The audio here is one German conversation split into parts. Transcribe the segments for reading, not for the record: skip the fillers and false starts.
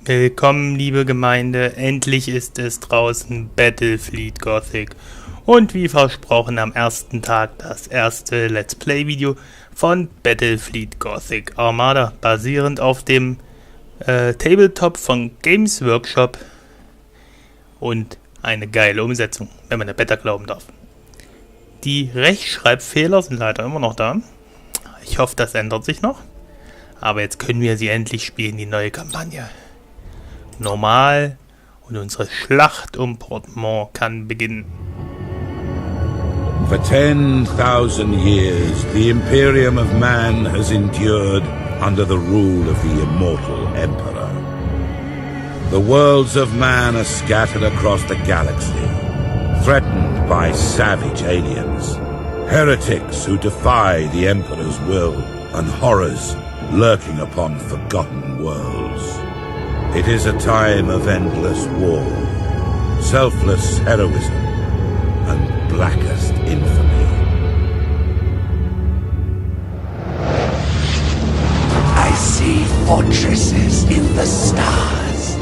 Willkommen, liebe Gemeinde, endlich ist es draußen Battlefleet Gothic und wie versprochen am ersten Tag das erste Let's Play Video von Battlefleet Gothic Armada, basierend auf dem Tabletop von Games Workshop und eine geile Umsetzung, wenn man der Beta glauben darf. Die Rechtschreibfehler sind leider immer noch da, ich hoffe das ändert sich noch, aber jetzt können wir sie endlich spielen, die neue Kampagne. Normal und unsere Schlacht um Port Maw kann beginnen. For 10,000 years, the Imperium of Man has endured under the rule of the immortal Emperor. The worlds of man are scattered across the galaxy, threatened by savage aliens, heretics who defy the Emperor's will, and horrors lurking upon forgotten worlds. It is a time of endless war, selfless heroism, and blackest infamy. I see fortresses in the stars.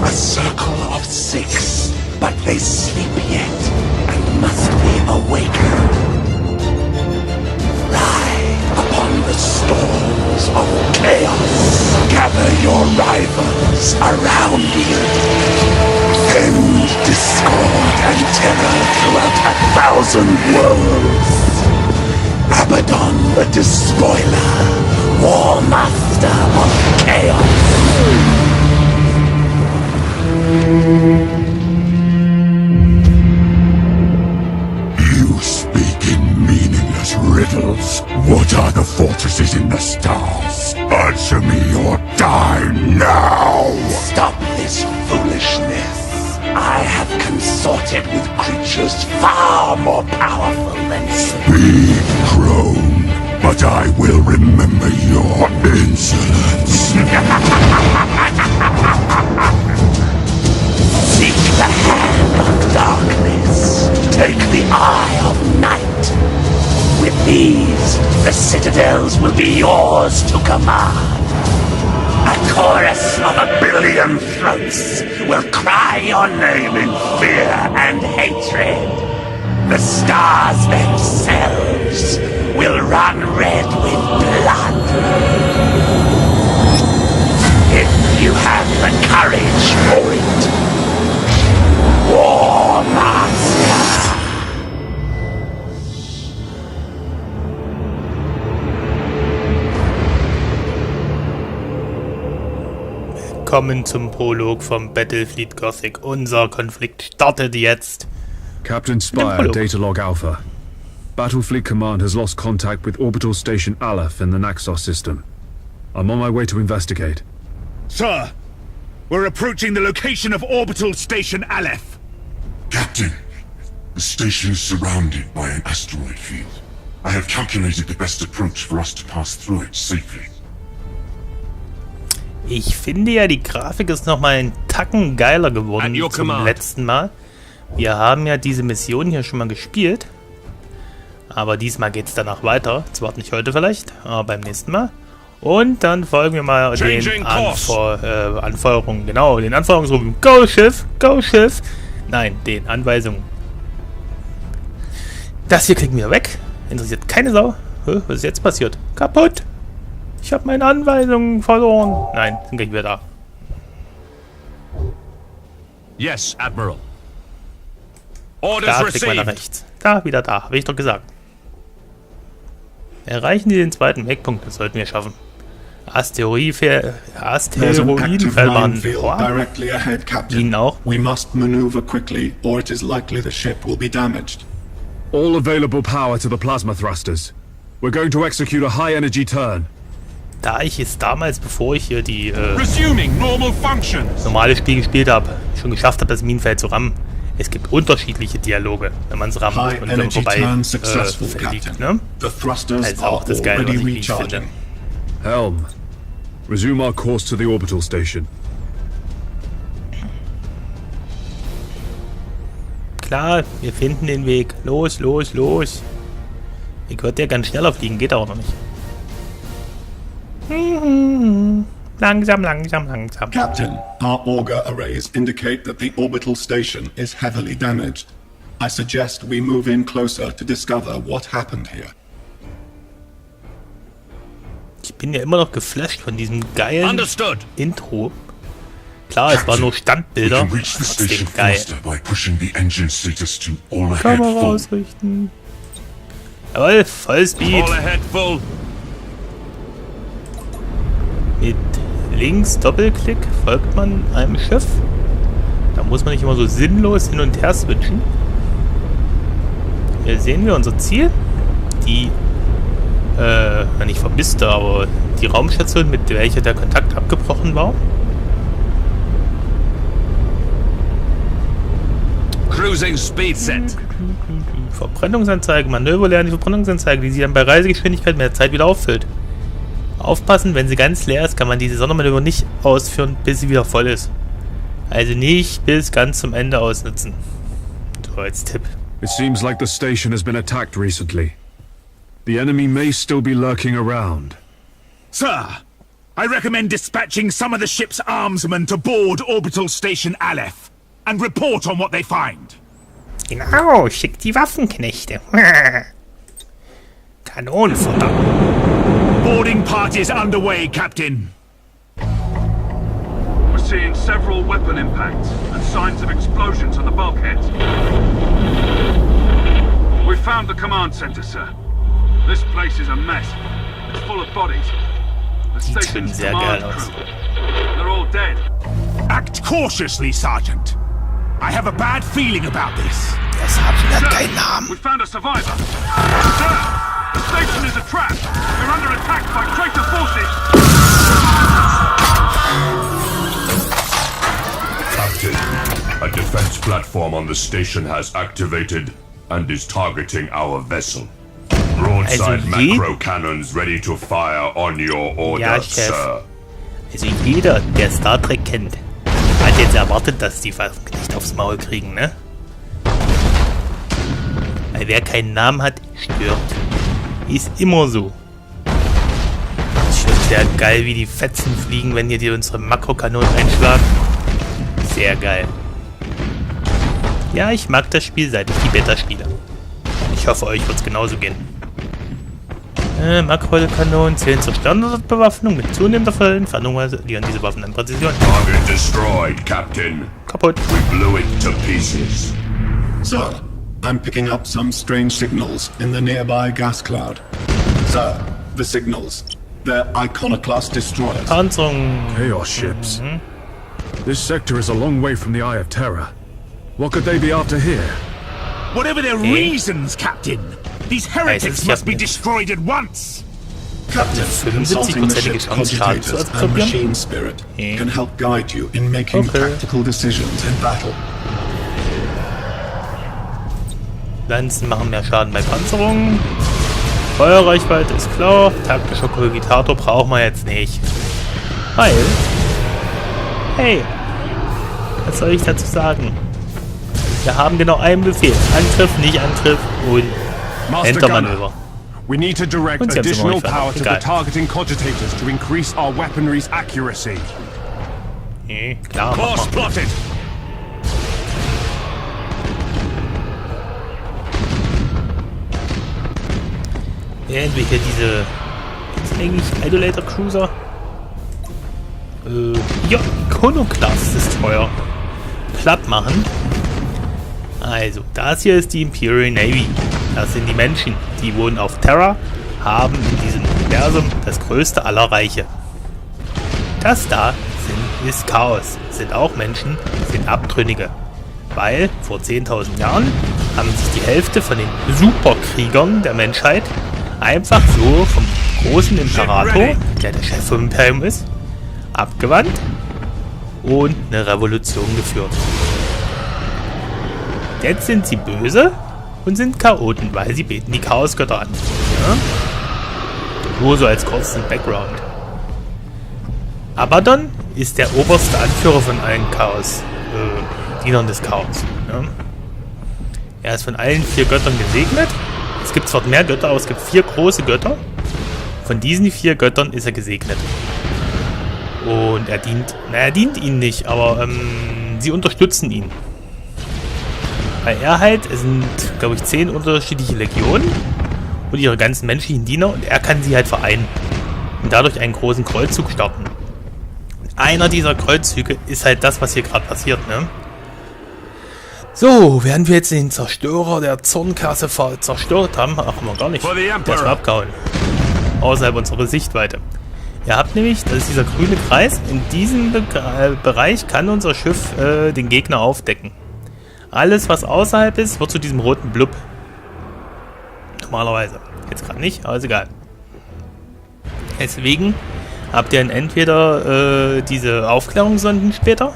A circle of 6, but they sleep yet and must be awakened. Ride upon the storms of chaos. Gather your rivals around you. Send discord and terror throughout 1,000 worlds. Abaddon the Despoiler, War Master of Chaos. You speak in meaningless riddles. What are the fortresses in the stars? Answer me or die now! Stop this foolishness. I have consorted with creatures far more powerful than you. Speak, crone, but I will remember your insolence. Seek the hand of darkness. Take the eye of night. With these, the citadels will be yours to command. A chorus of 1 billion throats will cry your name in fear and hatred. The stars themselves will run red with blood. If you have the courage for it. War Master! Willkommen zum Prolog vom Battlefleet Gothic. Unser Konflikt startet jetzt. Captain Spire, Data Log Alpha. Battlefleet Command has lost contact with Orbital Station Aleph in the Naxos system. I'm on my way to investigate. Sir, we're approaching the location of Orbital Station Aleph. Captain, the station is surrounded by an asteroid field. I have calculated the best approach for us to pass through it safely. Ich finde ja, die Grafik ist nochmal einen Tacken geiler geworden zum letzten Mal. Wir haben ja diese Mission hier schon mal gespielt. Aber diesmal geht es danach weiter. Zwar nicht heute vielleicht, aber beim nächsten Mal. Und dann folgen wir mal den Anfeuerungen. Genau, den Anfeuerungsrufen. Go Schiff, go Schiff. Nein, den Anweisungen. Das hier kriegen wir weg. Interessiert keine Sau. Was ist jetzt passiert? Kaputt. Ich habe meine Anweisungen verloren. Nein, sind gleich wieder da. Yes, Admiral. Orders Da klicken wir nach rechts. Da, wieder da. Habe ich doch gesagt. Erreichen Sie den zweiten Wegpunkt. Das sollten wir schaffen. Asteroidenfeldbahn. Ihnen auch. We must maneuver quickly, or it is likely the ship will be damaged. All available power to the plasma thrusters. We're going to execute a high-energy turn. Da ich es damals, bevor ich hier die normale Spiel gespielt habe, schon geschafft habe, das Minenfeld zu rammen. Es gibt unterschiedliche Dialoge, wenn man es rammt und wenn man vorbei fliegt, ne? Also auch das Geile, was ich nicht finde. Helm, resume our course to the orbital station. Klar, wir finden den Weg. Los, los, los. Ich würde ja ganz schneller fliegen, geht aber noch nicht. Langsam, langsam, langsam. Captain, our auger arrays indicate that the orbital station is heavily damaged. I suggest we move in closer to discover what happened here. Ich bin ja immer noch geflasht von diesem geilen Intro. Klar, es waren nur Standbilder, aber trotzdem geil. Kamera ausrichten. Jawohl, Vollspeed. Mit links Doppelklick folgt man einem Schiff. Da muss man nicht immer so sinnlos hin und her switchen. Hier sehen wir unser Ziel. Die, nicht vermisste, aber die Raumstation, mit welcher der Kontakt abgebrochen war. Cruising Speed Set. Verbrennungsanzeige, Manöver lernen, die Verbrennungsanzeige, die sie dann bei Reisegeschwindigkeit mit der Zeit wieder auffüllt. Aufpassen, wenn sie ganz leer ist, kann man diese Sondermanöver nicht ausführen, bis sie wieder voll ist. Also nicht bis ganz zum Ende ausnutzen. So als Tipp. It seems like the station has been attacked recently. The enemy may still be lurking around. Sir, I recommend dispatching some of the ship's armsmen to board Orbital Station Aleph and report on what they find. Genau, schickt die Waffenknechte. Kanonenfutter. Boarding party is underway, Captain. We're seeing several weapon impacts and signs of explosions on the bulkheads. We found the command center, sir. This place is a mess. It's full of bodies. The station's command crew. They're all dead. Act cautiously, Sergeant. I have a bad feeling about this. Der Sergeant hat keinen Namen. We found a survivor. Sir, the station is a trap. We're under attack by traitor forces. Captain, a defense platform on the station has activated and is targeting our vessel. Broadside macro cannons ready to fire on your order, ja, Chef. Sir. Also jeder, der Star Trek kennt, hat jetzt erwartet, dass die Waffenknechte aufs Maul kriegen, ne? Weil wer keinen Namen hat, stirbt. Ist immer so. Ist schon sehr geil, wie die Fetzen fliegen, wenn hier die unsere Makrokanonen einschlagen. Sehr geil. Ja, ich mag das Spiel, seit ich die Beta spiele. Ich hoffe, euch wird es genauso gehen. Makrokanonen zählen zur Standardbewaffnung. Mit zunehmender Entfernung verlieren diese Waffen an Präzision. Target destroyed, Captain. Kaputt. We blew it to pieces. Sir, I'm picking up some strange signals in the nearby gas cloud. Sir, the signals. They're iconoclast destroyers. Panzerung. Chaos ships. This sector is a long way from the Eye of Terror. What could they be after here? Whatever their reasons, Captain, these heretics must be destroyed at once. Captain, consulting the ship's cogitators and machine spirit can help guide you in making tactical decisions in battle. Lanzen machen mehr Schaden bei Panzerungen. Feuerreichweite ist klar. Taktischer Kogitator brauchen wir jetzt nicht. Weil... Hey, was soll ich dazu sagen? Wir haben genau einen Befehl. Angriff, nicht Angriff und Entermanöver. We need to direct additional power to the targeting cogitators to increase our weaponry's accuracy. Klar, Course plotted. Während wir hier diese... Ist eigentlich Idolator Cruiser? Ja, Iconoclast ist teuer. Platt machen. Also, das hier ist die Imperial Navy. Das sind die Menschen, die wohnen auf Terra, haben in diesem Universum das größte aller Reiche. Das da ist Chaos, sind auch Menschen, sind Abtrünnige. Weil vor 10.000 Jahren haben sich die Hälfte von den Superkriegern der Menschheit einfach so vom großen Imperator, der Chef vom Imperium ist, abgewandt und eine Revolution geführt. Jetzt sind sie böse und sind Chaoten, weil sie beten die Chaosgötter an. Ja? Nur so als kurzen Background. Abaddon ist der oberste Anführer von allen Dienern des Chaos. Ja? Er ist von allen 4 Göttern gesegnet. Es gibt zwar mehr Götter, aber es gibt 4 große Götter. Von diesen 4 Göttern ist er gesegnet. Und er dient ihnen nicht, aber sie unterstützen ihn. Weil er halt, es sind, glaube ich, 10 unterschiedliche Legionen und ihre ganzen menschlichen Diener und er kann sie halt vereinen und dadurch einen großen Kreuzzug starten. Einer dieser Kreuzzüge ist halt das, was hier gerade passiert, ne? So, während wir jetzt den Zerstörer der Zornkasse zerstört haben, ach, haben wir gar nicht, der ist schon abgehauen. Außerhalb unserer Sichtweite. Ihr habt nämlich, das ist dieser grüne Kreis, in diesem Bereich kann unser Schiff den Gegner aufdecken. Alles, was außerhalb ist, wird zu diesem roten Blub. Normalerweise. Jetzt gerade nicht, aber ist egal. Deswegen habt ihr dann entweder diese Aufklärungssonden später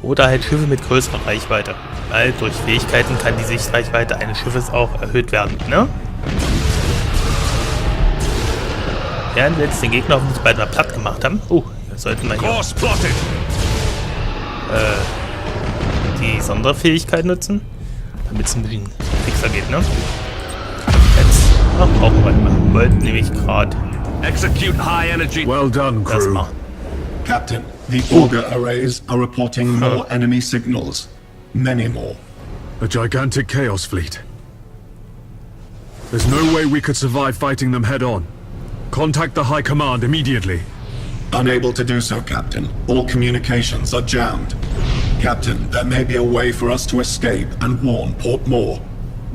oder halt Schiffe mit größerer Reichweite. Weil durch Fähigkeiten kann die Sichtreichweite eines Schiffes auch erhöht werden, ne? Während wir jetzt den Gegner hoffentlich bald mal platt gemacht haben. Oh, wir sollten mal hier die Sonderfähigkeit nutzen, damit es ein bisschen fixer geht, ne? Jetzt brauchen wir mal. Wir wollten nämlich gerade. Execute high energy. Well done, crew. Captain, the auger arrays are reporting more enemy signals. Many more. A gigantic chaos fleet. There's no way we could survive fighting them head on. Contact the High Command immediately. Unable to do so, Captain. All communications are jammed. Captain, there may be a way for us to escape and warn Port Maw.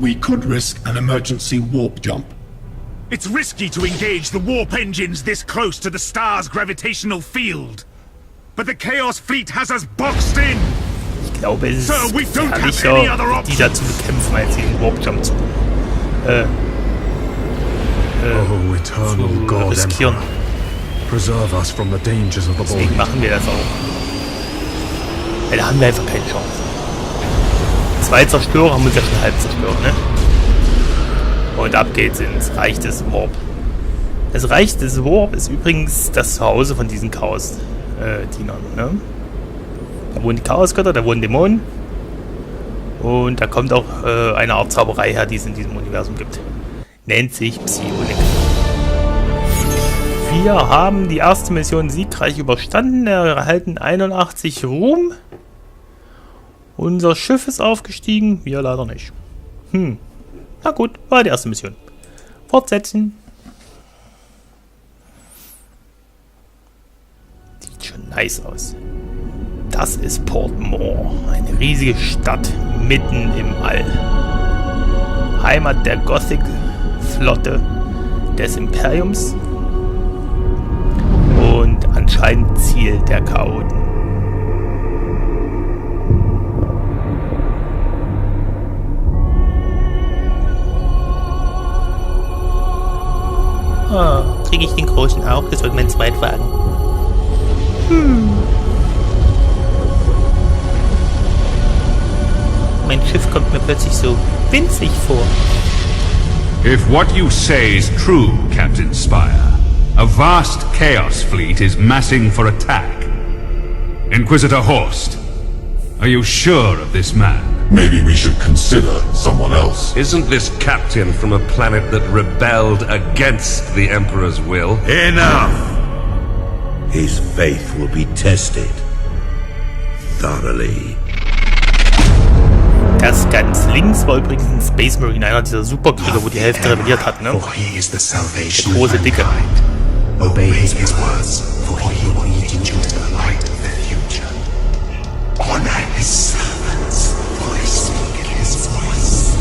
We could risk an emergency warp jump. It's risky to engage the warp engines this close to the star's gravitational field. But the Chaos Fleet has us boxed in. Ich glaube, es ist gefährlicher, die da zu bekämpfen, als den Warp-Jump zu riskieren. Preserve us from the dangers of the void. Deswegen machen wir das auch. Weil da haben wir einfach keine Chance. 2 Zerstörer haben uns ja schon halb zerstört, ne? Und ab geht's ins Reich des Warp. Das Reich des Warp ist übrigens das Zuhause von diesen Chaos-Dienern, ne? Da wohnen die Chaosgötter, da wohnen Dämonen. Und da kommt auch eine Art Zauberei her, die es in diesem Universum gibt. Nennt sich Psionik. Wir haben die erste Mission siegreich überstanden, erhalten 81 Ruhm. Unser Schiff ist aufgestiegen, wir leider nicht. Na gut, war die erste Mission. Fortsetzen. Sieht schon nice aus. Das ist Port Maw, eine riesige Stadt mitten im All. Heimat der Gothic-Flotte des Imperiums und anscheinend Ziel der Chaoten. Kriege ich den großen auch? Das wird mein Zweitwagen. Mein Schiff kommt mir plötzlich so winzig vor. If what you say is true, Captain Spire, a vast chaos fleet is massing for attack. Inquisitor Horst, are you sure of this man? Maybe we should consider someone else. Isn't this captain from a planet that rebelled against the Emperor's will? Enough! His faith will be tested thoroughly. Das ganz links war übrigens ein Space Marine, einer dieser Superkrieger, wo die Hälfte rebelliert hat, ne? Der große Dicke. Obey his words, for he will lead you into the light of the future. Honor his servants, for they speak his voice.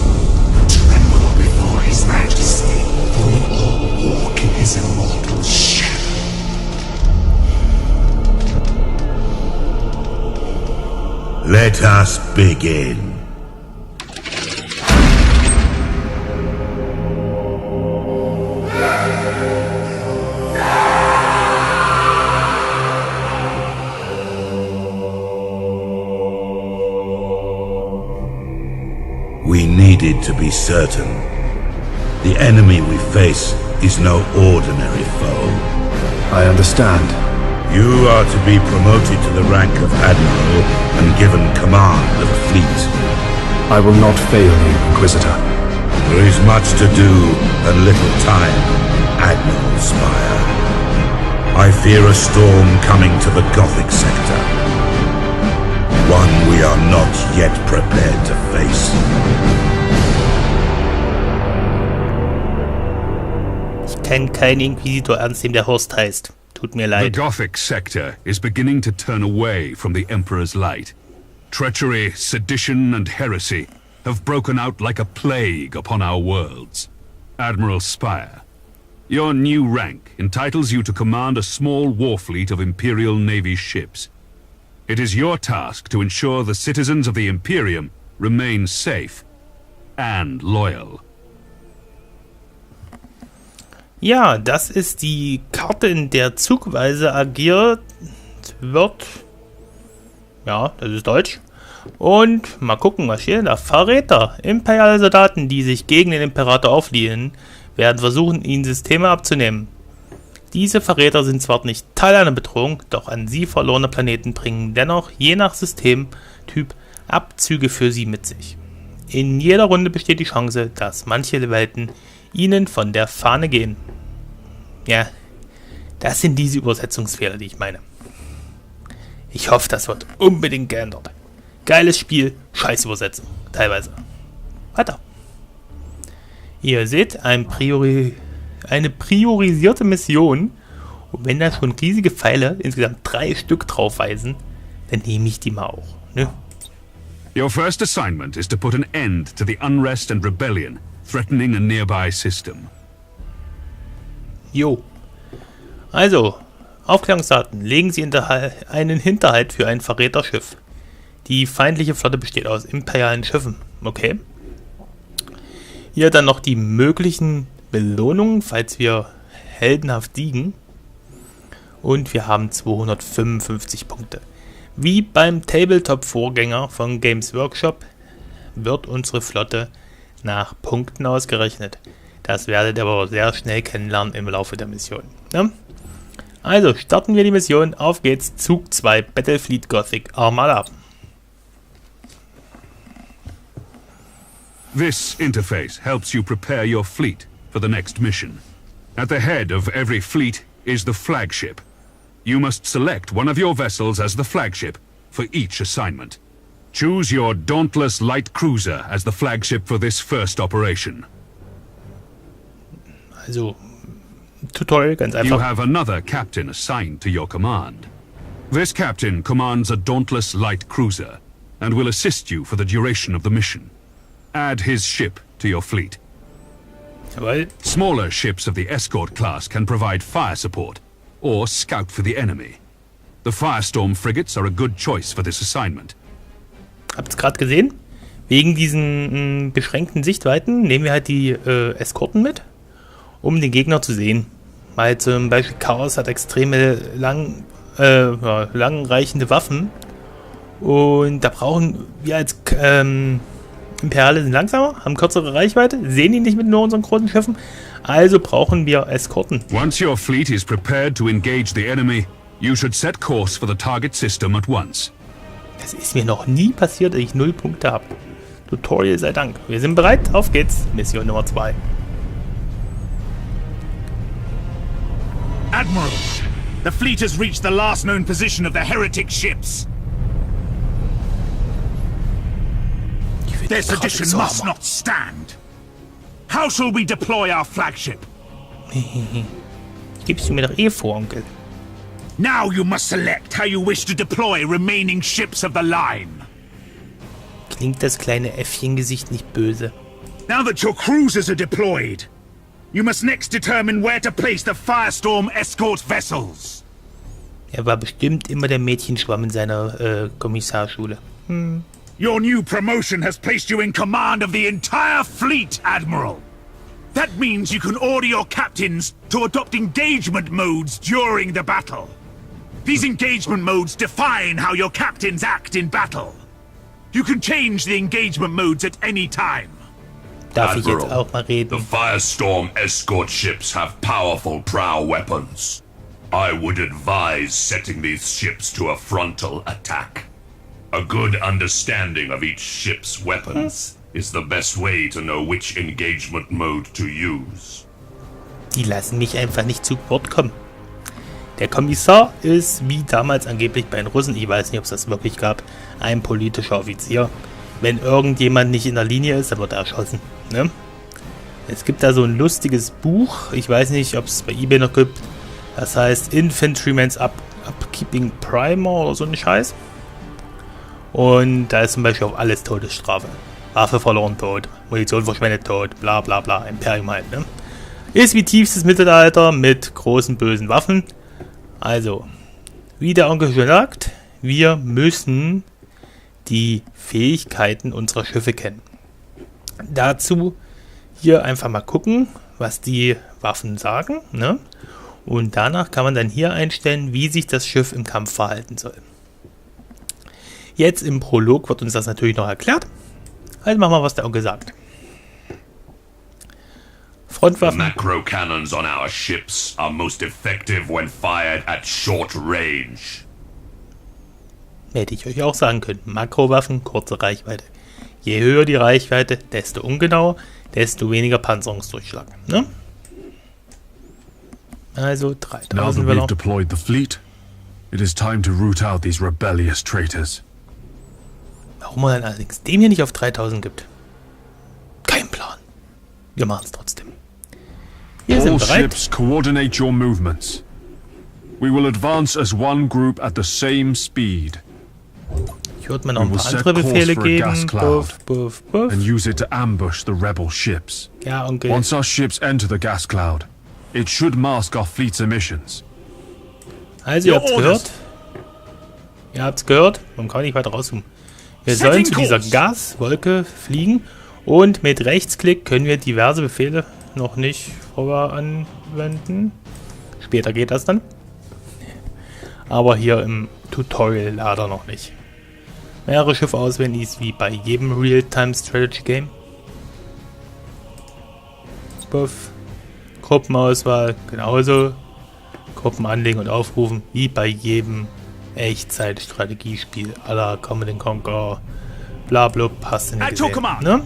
Tremble before his majesty, for we all walk in his immortal shadow. Let us begin. We needed to be certain. The enemy we face is no ordinary foe. I understand. You are to be promoted to the rank of Admiral and given command of a fleet. I will not fail you, Inquisitor. There is much to do and little time, Admiral Spire. I fear a storm coming to the Gothic-Sektor. One we are not yet prepared to face. Ich kenne keinen Inquisitor ernst nehmen, der Horst heißt. Tut mir leid. The Gothic-Sektor is beginning to turn away from the Emperor's light. Treachery, sedition, and heresy have broken out like a plague upon our worlds. Admiral Spire, your new rank entitles you to command a small war fleet of Imperial Navy ships. It is your task to ensure the citizens of the Imperium remain safe and loyal. Ja, das ist die Karte, in der zugweise agiert wird. Ja, das ist Deutsch. Und mal gucken, was steht da. Verräter. Imperiale Soldaten, die sich gegen den Imperator auflehnen, werden versuchen, ihnen Systeme abzunehmen. Diese Verräter sind zwar nicht Teil einer Bedrohung, doch an sie verlorene Planeten bringen dennoch je nach Systemtyp Abzüge für sie mit sich. In jeder Runde besteht die Chance, dass manche Welten ihnen von der Fahne gehen. Ja, das sind diese Übersetzungsfehler, die ich meine. Ich hoffe, das wird unbedingt geändert. Geiles Spiel, scheiß Übersetzung, teilweise. Weiter. Ihr seht eine priorisierte Mission. Und wenn da schon riesige Pfeile, insgesamt 3 Stück draufweisen, dann nehme ich die mal auch. Ne? Your first assignment is to put an end to the unrest and rebellion threatening a nearby system. Jo. Also, Aufklärungsdaten. Legen Sie einen Hinterhalt für ein Verräterschiff. Die feindliche Flotte besteht aus imperialen Schiffen. Okay. Hier dann noch die möglichen Belohnungen, falls wir heldenhaft siegen. Und wir haben 255 Punkte. Wie beim Tabletop-Vorgänger von Games Workshop wird unsere Flotte nach Punkten ausgerechnet. Das werdet ihr aber sehr schnell kennenlernen im Laufe der Mission. Ja? Also starten wir die Mission. Auf geht's. Zug 2 Battlefleet Gothic Armada. This interface helps you prepare your fleet for the next mission. At the head of every fleet is the flagship. You must select one of your vessels as the flagship for each assignment. Choose your dauntless light cruiser as the flagship for this first operation. Also, Tutorial, ganz einfach. You have another captain assigned to your command. This captain commands a dauntless light cruiser and will assist you for the duration of the mission. Add his ship to your fleet. Jawohl. Smaller ships of the escort class can provide fire support or scout for the enemy. The Firestorm frigates are a good choice for this assignment. Habt's gerade gesehen? Wegen diesen beschränkten Sichtweiten nehmen wir halt die Eskorten mit, um den Gegner zu sehen. Weil zum Beispiel Chaos hat extreme langreichende Waffen. Und da brauchen wir als Imperiale sind langsamer, haben kürzere Reichweite, sehen ihn nicht mit nur unseren großen Schiffen. Also brauchen wir Eskorten. Once your fleet is prepared to engage the enemy, you should set course for the target system at once. Das ist mir noch nie passiert, dass ich 0 Punkte habe. Tutorial sei Dank. Wir sind bereit, auf geht's. Mission Nummer 2. Admiral, the fleet has reached the last known position of the heretic ships. Their sedition must not stand. How shall we deploy our flagship? Gibst du mir doch eh vor, Onkel. Now you must select how you wish to deploy remaining ships of the line. Klingt das kleine Äffchengesicht nicht böse? Now that your cruisers are deployed, you must next determine where to place the Firestorm escort vessels. Er war bestimmt immer der Mädchenschwamm in seiner Kommissarschule. Your new promotion has placed you in command of the entire fleet, Admiral. That means you can order your captains to adopt engagement modes during the battle. These engagement modes define how your captains act in battle. You can change the engagement modes at any time. Darf ich jetzt auch mal reden? The Firestorm escort ships have powerful prow weapons. I would advise setting these ships to a frontal attack. A good understanding of each ship's weapons is the best way to know which engagement mode to use. Die lassen mich einfach nicht zu Wort kommen. Der Kommissar ist, wie damals angeblich bei den Russen, ich weiß nicht, ob es das wirklich gab, ein politischer Offizier. Wenn irgendjemand nicht in der Linie ist, dann wird er erschossen. Ne? Es gibt da so ein lustiges Buch, ich weiß nicht, ob es bei eBay noch gibt, das heißt Infantryman's Upkeeping Primer oder so ein Scheiß. Und da ist zum Beispiel auf alles Todesstrafe. Waffe verloren, tot. Munition verschwendet, tot. Bla bla bla. Imperium halt, ne? Ist wie tiefstes Mittelalter mit großen bösen Waffen. Also, wie der Onkel schon sagt, wir müssen die Fähigkeiten unserer Schiffe kennen. Dazu hier einfach mal gucken, was die Waffen sagen, ne? Und danach kann man dann hier einstellen, wie sich das Schiff im Kampf verhalten soll. Jetzt im Prolog wird uns das natürlich noch erklärt. Also machen wir, was der Onkel sagt. Frontwaffen. The macro cannons on our ships are most effective when fired at short range. Hätte ich euch auch sagen können. Makrowaffen, kurze Reichweite. Je höher die Reichweite, desto ungenauer, desto weniger Panzerungsdurchschlag. Ne? Also 3000 Now that we've deployed the fleet, it is time to root out these rebellious traitors. Warum man dann allerdings dem hier nicht auf 3000 gibt? Kein Plan. Wir machen es trotzdem. Wir sind bereit. All ships coordinate your movements. We will advance as one group at the same speed. Ich würde mir noch ein paar andere Befehle geben. Buff, buff, buff. And use it to ambush the rebel ships. Ja, Onkel. Once our ships enter the gas cloud, it should mask our fleet's emissions. Also, ihr habt's gehört. Ihr habt's gehört. Warum kann ich nicht weiter rauszoomen? Wir sollen zu dieser Gaswolke fliegen und mit Rechtsklick können wir diverse Befehle noch nicht vorher anwenden. Später geht das dann. Aber hier im Tutorial leider noch nicht. Mehrere Schiffe auswählen ist wie bei jedem Real-Time-Strategy-Game. Buff. Gruppenauswahl genauso. Gruppen anlegen und aufrufen wie bei jedem Echtzeit-Strategiespiel à la Command & Conquer, bla bla, passt in die gesehen, ne?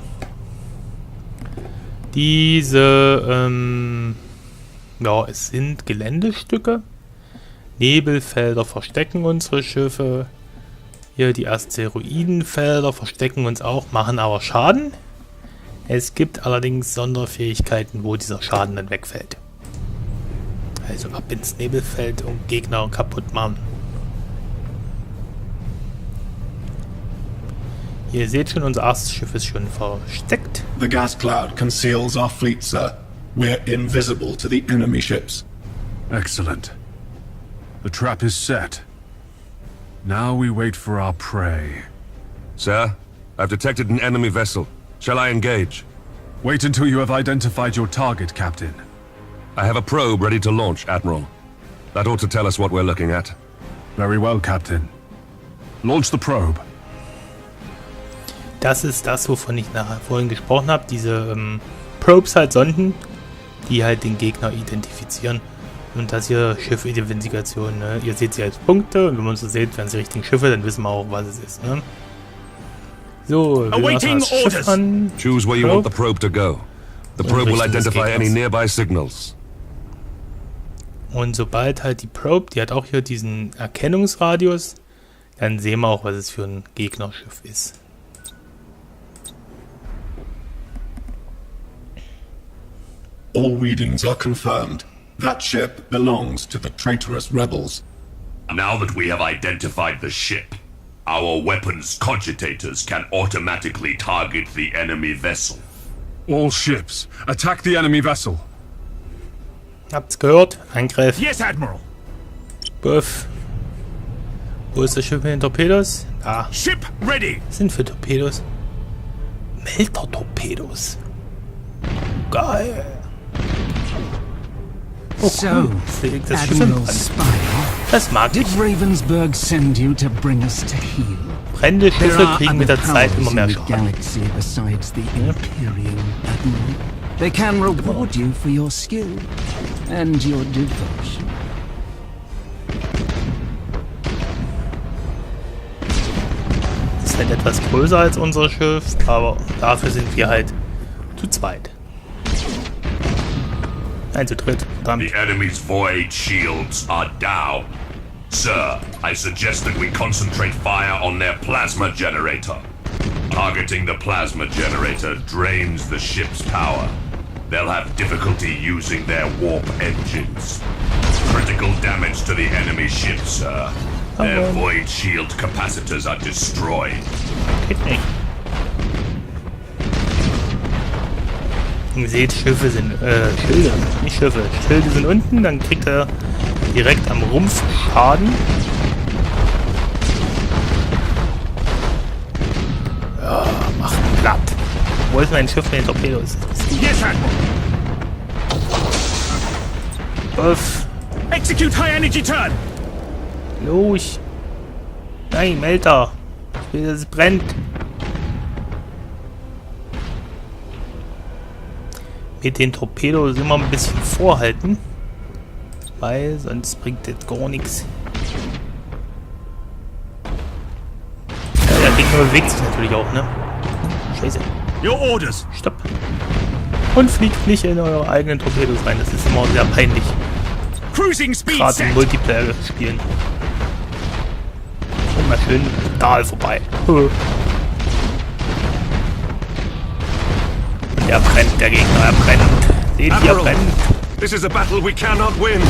Diese, ja, es sind Geländestücke. Nebelfelder verstecken unsere Schiffe. Hier die Asteroidenfelder verstecken uns auch, machen aber Schaden. Es gibt allerdings Sonderfähigkeiten, wo dieser Schaden dann wegfällt. Also ab ins Nebelfeld und Gegner kaputt machen. Ihr seht schon, unser erstes Schiff ist schon versteckt. The gas cloud conceals our fleet, sir. We're invisible to the enemy ships. Excellent. The trap is set. Now we wait for our prey. Sir, I've detected an enemy vessel. Shall I engage? Wait until you have identified your target, Captain. I have a probe ready to launch, Admiral. That ought to tell us what we're looking at. Very well, Captain. Launch the probe. Das ist das, wovon ich vorhin gesprochen habe. Diese Probes, halt Sonden, die halt den Gegner identifizieren. Und das hier Schiff-Identifikation, ne? Ihr seht sie als Punkte und wenn man so seht, werden sie richtigen Schiffe, dann wissen wir auch, was es ist. Ne? So, wir machen das Schiff an. Choose where you want the probe to go. The probe will identify any nearby signals. Und sobald halt die Probe, die hat auch hier diesen Erkennungsradius, dann sehen wir auch, was es für ein Gegnerschiff ist. All readings are confirmed. That ship belongs to the traitorous rebels. Now that we have identified the ship, our weapons cogitators can automatically target the enemy vessel. All ships, attack the enemy vessel. Habt's gehört? Angriff. Yes, Admiral. Buff. Wo ist das Schiff mit den Torpedos? Da. Ship ready. Was sind für Torpedos? Melter-Torpedos. Geil. Oh, so, Admiral Spire, das mag ich. Did Ravensburg send you to bring us to heel? Brennende Schiffe kriegen mit der Zeit immer mehr Schaden. Galaxy besides the Imperium, Admiral. They can reward you for your skill and your devotion. Ist halt etwas größer als unser Schiff, aber dafür sind wir halt zu zweit. Nein, zu dritt. Verdammt. The enemy's void shields are down. Sir, I suggest that we concentrate fire on their plasma generator. Targeting the plasma generator drains the ship's power. They'll have difficulty using their warp engines. Critical damage to the enemy ship, sir. Their void shield capacitors are destroyed. Geht nicht. Ihr seht, Schiffe sind, Schilde, nicht Schiffe. Schilde sind unten, dann kriegt er direkt am Rumpf Schaden. Ja, macht ihn platt. Wo ist mein Schiff mit den Torpedos? Yes, Admiral. Uff. Execute high energy turn. Los. Nein, Melter. Ich will, dass es brennt. Mit den Torpedos immer ein bisschen vorhalten. Weil sonst bringt das gar nichts. Ja, der Gegner bewegt sich natürlich auch, ne? Scheiße. Your orders. Stopp. Und fliegt nicht in eure eigenen Torpedos rein. Das ist immer sehr peinlich. Cruising speed Gerade set. im Multiplayer spielen. Und mal schön Dahl vorbei. Und er brennt, der Gegner, er brennt. Seht ihr, er brennt. This is a battle we cannot win.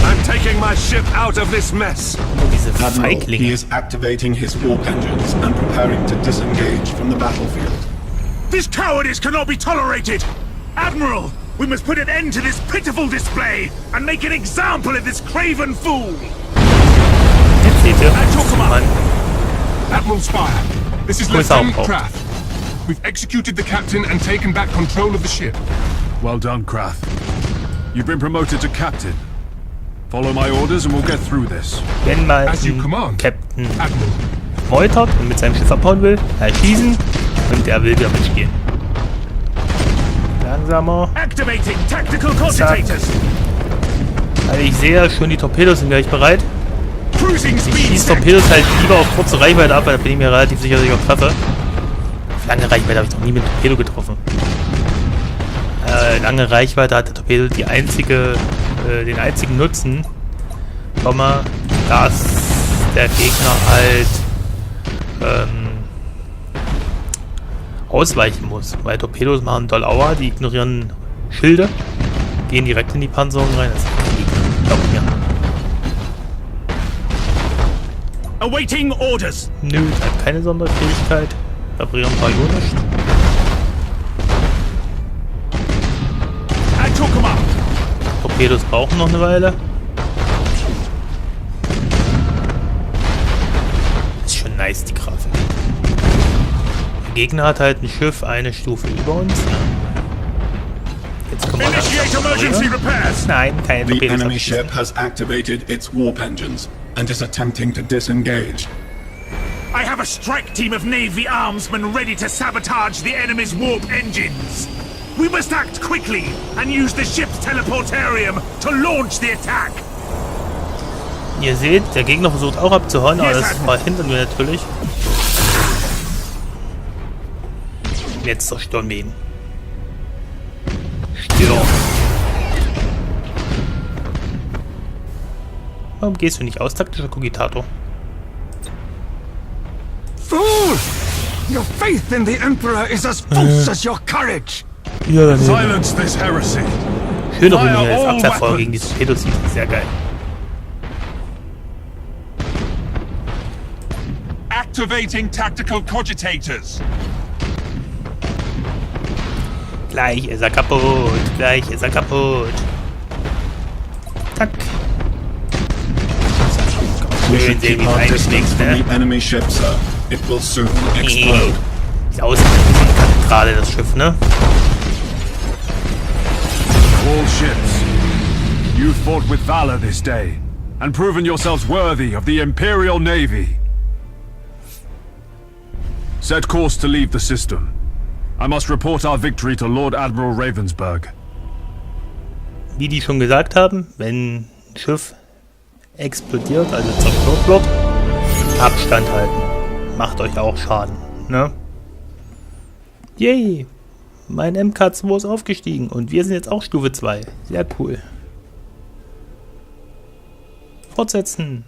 I'm taking my ship out of this mess. Diese Admiral, he Feiglinge. is activating his warp engines and preparing to disengage from the battlefield. This cowardice cannot be tolerated. Admiral, we must put an end to this pitiful display and make an example of this craven fool. Jetzt seht ihr, Mann. Admiral Spire, this is Lieutenant Krath. We've executed the captain and taken back control of the ship. Well done, Krath. You've been promoted to captain. Follow my orders and we'll get through this. Wenn mal ein Captain meutert und mit seinem Schiff abhauen will, erschießen und er will wieder mitspielen. Langsamer. Activating tactical cogitators. Also ich sehe schon, die Torpedos sind gleich bereit. Cruising Ich speed schieße set. Torpedos halt lieber auf kurze Reichweite ab, weil da bin ich mir relativ sicher, dass ich auch treffe. Auf lange Reichweite habe ich noch nie mit Torpedo getroffen. Lange Reichweite hat der Torpedo den einzigen Nutzen, dass der Gegner halt ausweichen muss, weil Torpedos machen doll Aua, die ignorieren Schilde, gehen direkt in die Panzerung rein. Das ist glaub mir. Awaiting orders. Nö, hat keine Sonderfähigkeit. Reparieren ein paar nicht. Torpedos brauchen noch eine Weile. Ist schon nice, die Grafik. Der Gegner hat halt ein Schiff eine Stufe über uns. Jetzt kommen wir Nein, keine The Torpedos. enemy ship has activated its warp engines and is attempting to disengage. I have a strike team of Navy armsmen ready to sabotage the enemy's warp engines. We must act quickly and use the ship's teleportarium to launch the attack. Ihr seht, der Gegner versucht auch abzuhauen, aber das verhindern wir natürlich. Jetzt zerstören wir ihn. Stirb. Warum gehst du nicht aus, taktischer Kogitator? Fool! Your faith in the Emperor is as false as your courage. Ja, Silence this heresy. Schöne Runde als Abwehrfeuer gegen diese Torpedos, sehr geil. Activating tactical cogitators. Gleich ist er kaputt, gleich ist er kaputt. Zack. We Schön should sehen, keep wie es our distance einschlägt, from ne? the enemy ship, sir. It will soon explode. Ist aus gerade das Schiff, ne? All ships, you fought with valor this day, and proven yourselves worthy of the Imperial Navy. Set course to leave the system. I must report our victory to Lord Admiral Ravensburg. Wie die schon gesagt haben, wenn ein Schiff explodiert, also zerstört wird, Abstand halten. Macht euch auch Schaden, ne? Yay! Mein MK2 ist aufgestiegen und wir sind jetzt auch Stufe 2. Sehr cool. Fortsetzen.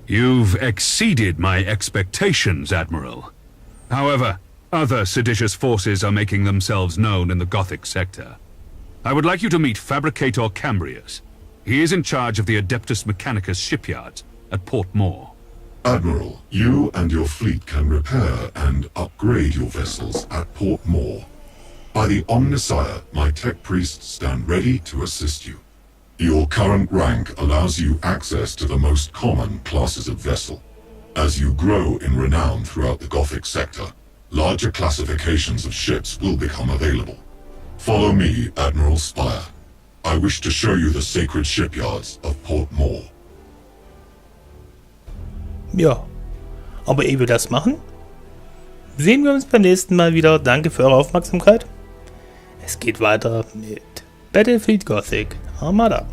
You've exceeded my expectations, Admiral. However, other seditious forces are making themselves known in the Gothic-Sektor. I would like you to meet Fabricator Cambrius. He is in charge of the Adeptus Mechanicus shipyards at Port Maw. Admiral, you and your fleet can repair and upgrade your vessels at Port Maw. By the Omnissiah, my tech priests stand ready to assist you. Your current rank allows you access to the most common classes of vessel. As you grow in renown throughout the Gothic-Sektor, larger classifications of ships will become available. Follow me, Admiral Spire. I wish to show you the sacred shipyards of Port Maw. Ja, aber ehe wir das machen, sehen wir uns beim nächsten Mal wieder. Danke für eure Aufmerksamkeit. Es geht weiter mit Battlefleet Gothic Armada.